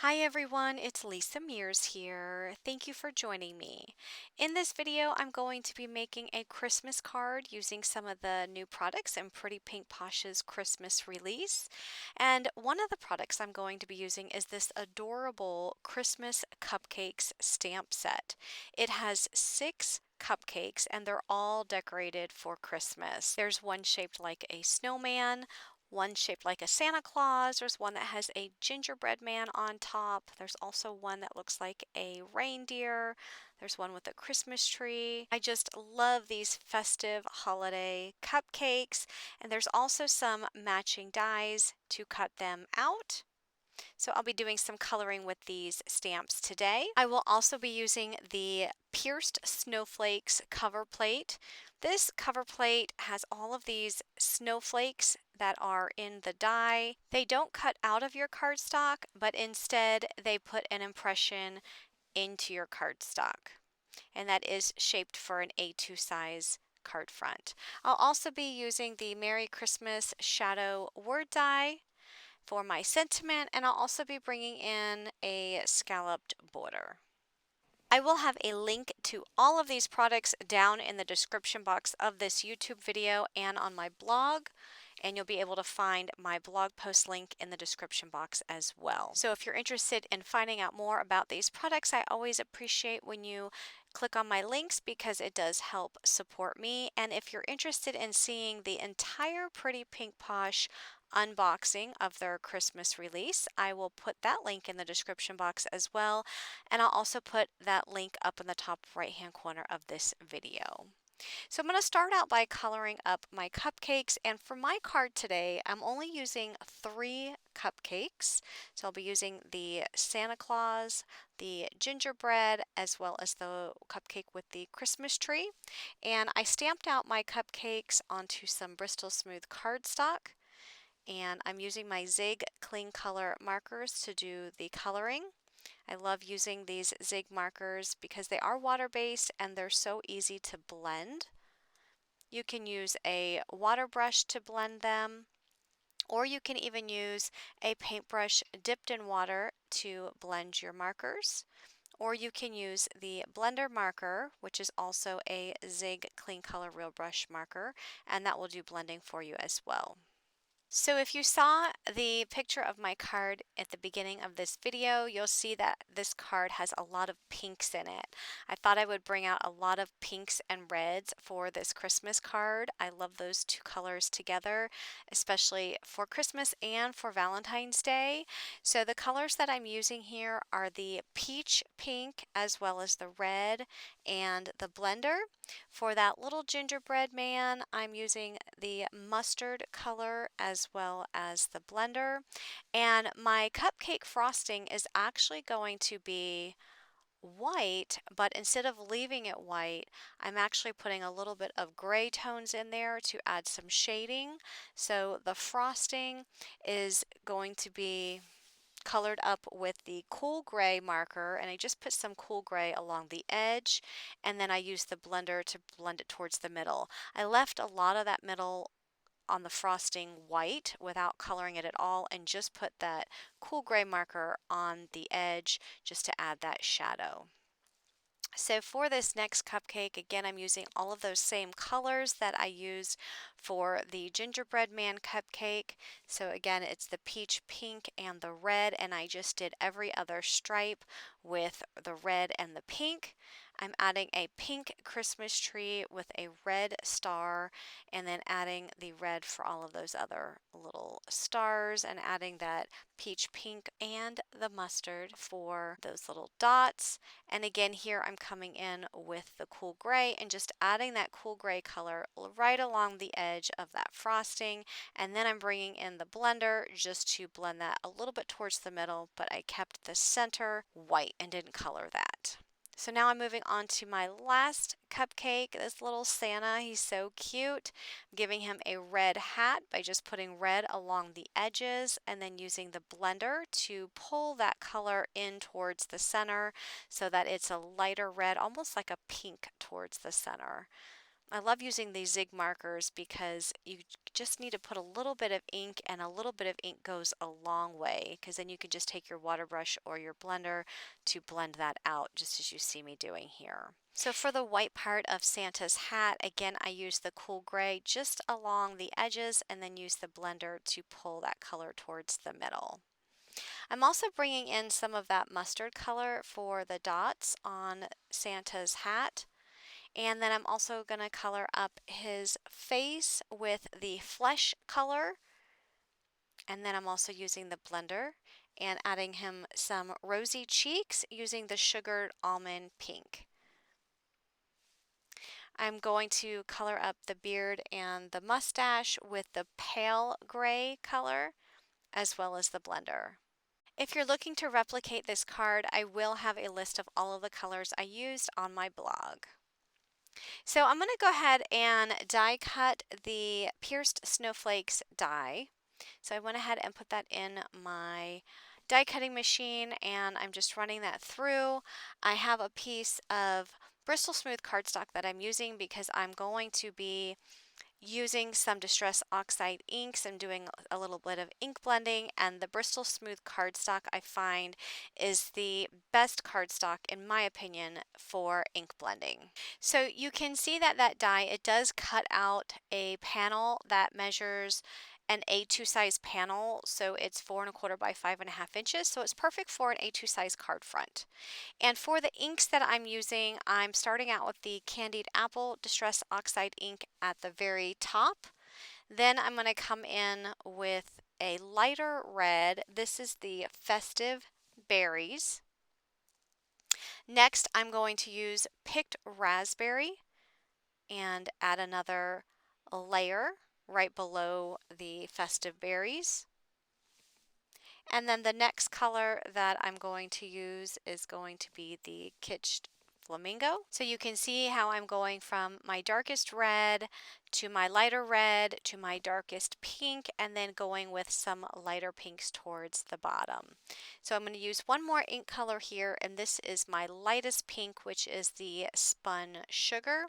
Hi everyone, it's Lisa Mears here. Thank you for joining me. In this video, I'm going to be making a Christmas card using some of the new products in Pretty Pink Posh's Christmas release. And one of the products I'm going to be using is this adorable Christmas Cupcakes stamp set. It has 6 cupcakes and they're all decorated for Christmas. There's one shaped like a snowman, one shaped like a Santa Claus. There's one that has a gingerbread man on top. There's also one that looks like a reindeer. There's one with a Christmas tree. I just love these festive holiday cupcakes. And there's also some matching dies to cut them out. So I'll be doing some coloring with these stamps today. I will also be using the Pierced Snowflakes cover plate. This cover plate has all of these snowflakes that are in the die. They don't cut out of your cardstock, but instead they put an impression into your cardstock. And that is shaped for an A2 size card front. I'll also be using the Merry Christmas Shadow word die for my sentiment, and I'll also be bringing in a scalloped border. I will have a link to all of these products down in the description box of this YouTube video and on my blog, and you'll be able to find my blog post link in the description box as well. So if you're interested in finding out more about these products, I always appreciate when you click on my links because it does help support me. And if you're interested in seeing the entire Pretty Pink Posh unboxing of their Christmas release, I will put that link in the description box as well, and I'll also put that link up in the top right hand corner of this video. So I'm going to start out by coloring up my cupcakes, and for my card today I'm only using 3 cupcakes. So I'll be using the Santa Claus, the gingerbread, as well as the cupcake with the Christmas tree. And I stamped out my cupcakes onto some Bristol smooth cardstock, and I'm using my Zig Cling Color markers to do the coloring. I love using these Zig markers because they are water-based and they're so easy to blend. You can use a water brush to blend them, or you can even use a paintbrush dipped in water to blend your markers. Or you can use the blender marker, which is also a Zig Clean Color Real Brush marker, and that will do blending for you as well. So if you saw the picture of my card at the beginning of this video, you'll see that this card has a lot of pinks in it. I thought I would bring out a lot of pinks and reds for this Christmas card. I love those two colors together, especially for Christmas and for Valentine's Day. So the colors that I'm using here are the peach pink as well as the red and the blender. For that little gingerbread man, I'm using the mustard color as well as the blender. And my cupcake frosting is actually going to be white, but instead of leaving it white, I'm actually putting a little bit of gray tones in there to add some shading. So the frosting is going to be colored up with the cool gray marker, and I just put some cool gray along the edge, and then I used the blender to blend it towards the middle. I left a lot of that middle on the frosting white without coloring it at all, and just put that cool gray marker on the edge just to add that shadow. So for this next cupcake, again, I'm using all of those same colors that I used for the gingerbread man cupcake. So again, it's the peach pink and the red, and I just did every other stripe with the red and the pink. I'm adding a pink Christmas tree with a red star, and then adding the red for all of those other little stars, and adding that peach pink and the mustard for those little dots. And again, here I'm coming in with the cool gray and just adding that cool gray color right along the edge of that frosting. And then I'm bringing in the blender just to blend that a little bit towards the middle, but I kept the center white and didn't color that. So now I'm moving on to my last cupcake, this little Santa. He's so cute. I'm giving him a red hat by just putting red along the edges and then using the blender to pull that color in towards the center so that it's a lighter red, almost like a pink towards the center. I love using these zig markers because you just need to put a little bit of ink, and a little bit of ink goes a long way, because then you can just take your water brush or your blender to blend that out, just as you see me doing here. So for the white part of Santa's hat, again, I use the cool gray just along the edges and then use the blender to pull that color towards the middle. I'm also bringing in some of that mustard color for the dots on Santa's hat. And then I'm also going to color up his face with the flesh color. And then I'm also using the blender and adding him some rosy cheeks using the sugared almond pink. I'm going to color up the beard and the mustache with the pale gray color as well as the blender. If you're looking to replicate this card, I will have a list of all of the colors I used on my blog. So I'm going to go ahead and die cut the pierced snowflakes die. So I went ahead and put that in my die cutting machine, and I'm just running that through. I have a piece of Bristol smooth cardstock that I'm using because I'm going to be using some Distress Oxide inks. I'm doing a little bit of ink blending, and the Bristol Smooth cardstock I find is the best cardstock in my opinion for ink blending. So you can see that that die, it does cut out a panel that measures an A2 size panel, so it's 4¼ by 5½ inches, so it's perfect for an A2 size card front. And for the inks that I'm using, I'm starting out with the Candied Apple Distress Oxide ink at the very top. Then I'm going to come in with a lighter red. This is the Festive Berries. Next, I'm going to use Picked Raspberry and add another layer right below the Festive Berries. And then the next color that I'm going to use is going to be the Kitsch Flamingo. So you can see how I'm going from my darkest red to my lighter red to my darkest pink, and then going with some lighter pinks towards the bottom. So I'm going to use one more ink color here, and this is my lightest pink, which is the Spun Sugar.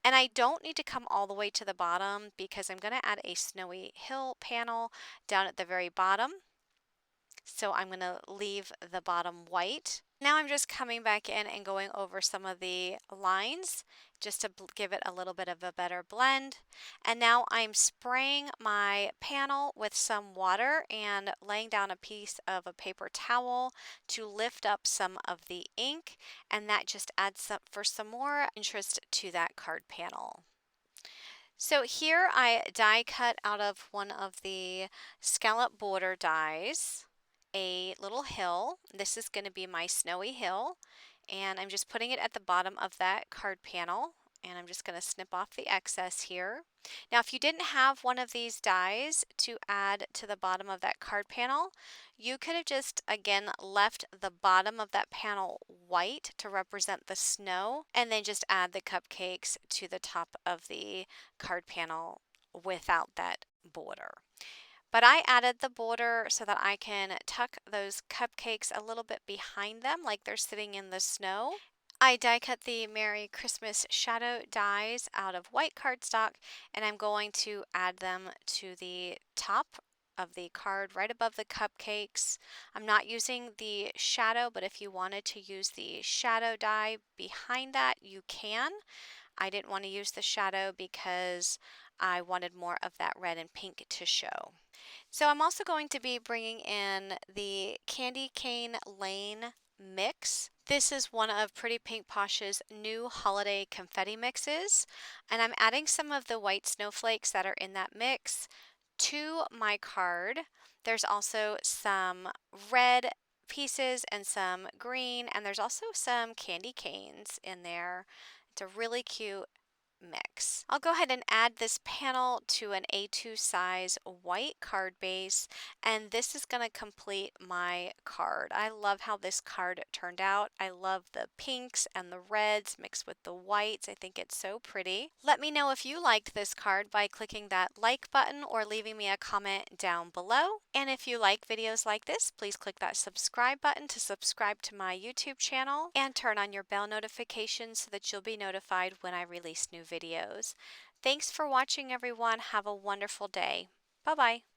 And I don't need to come all the way to the bottom because I'm going to add a snowy hill panel down at the very bottom. So I'm going to leave the bottom white. Now I'm just coming back in and going over some of the lines just to give it a little bit of a better blend. And now I'm spraying my panel with some water and laying down a piece of a paper towel to lift up some of the ink, and that just adds up for some more interest to that card panel. So here I die cut out of one of the scallop border dies a little hill. This is going to be my snowy hill, and I'm just putting it at the bottom of that card panel, and I'm just going to snip off the excess here. Now if you didn't have one of these dies to add to the bottom of that card panel, you could have just again left the bottom of that panel white to represent the snow, and then just add the cupcakes to the top of the card panel without that border. But I added the border so that I can tuck those cupcakes a little bit behind them like they're sitting in the snow. I die cut the Merry Christmas shadow dies out of white cardstock, and I'm going to add them to the top of the card right above the cupcakes. I'm not using the shadow, but if you wanted to use the shadow die behind that, you can. I didn't want to use the shadow because I wanted more of that red and pink to show. So I'm also going to be bringing in the Candy Cane Lane mix. This is one of Pretty Pink Posh's new holiday confetti mixes, and I'm adding some of the white snowflakes that are in that mix to my card. There's also some red pieces and some green, and there's also some candy canes in there. It's a really cute mix. I'll go ahead and add this panel to an A2 size white card base, and this is going to complete my card. I love how this card turned out. I love the pinks and the reds mixed with the whites. I think it's so pretty. Let me know if you liked this card by clicking that like button or leaving me a comment down below. And if you like videos like this, please click that subscribe button to subscribe to my YouTube channel and turn on your bell notifications so that you'll be notified when I release new videos. Thanks for watching, everyone. Have a wonderful day. Bye-bye.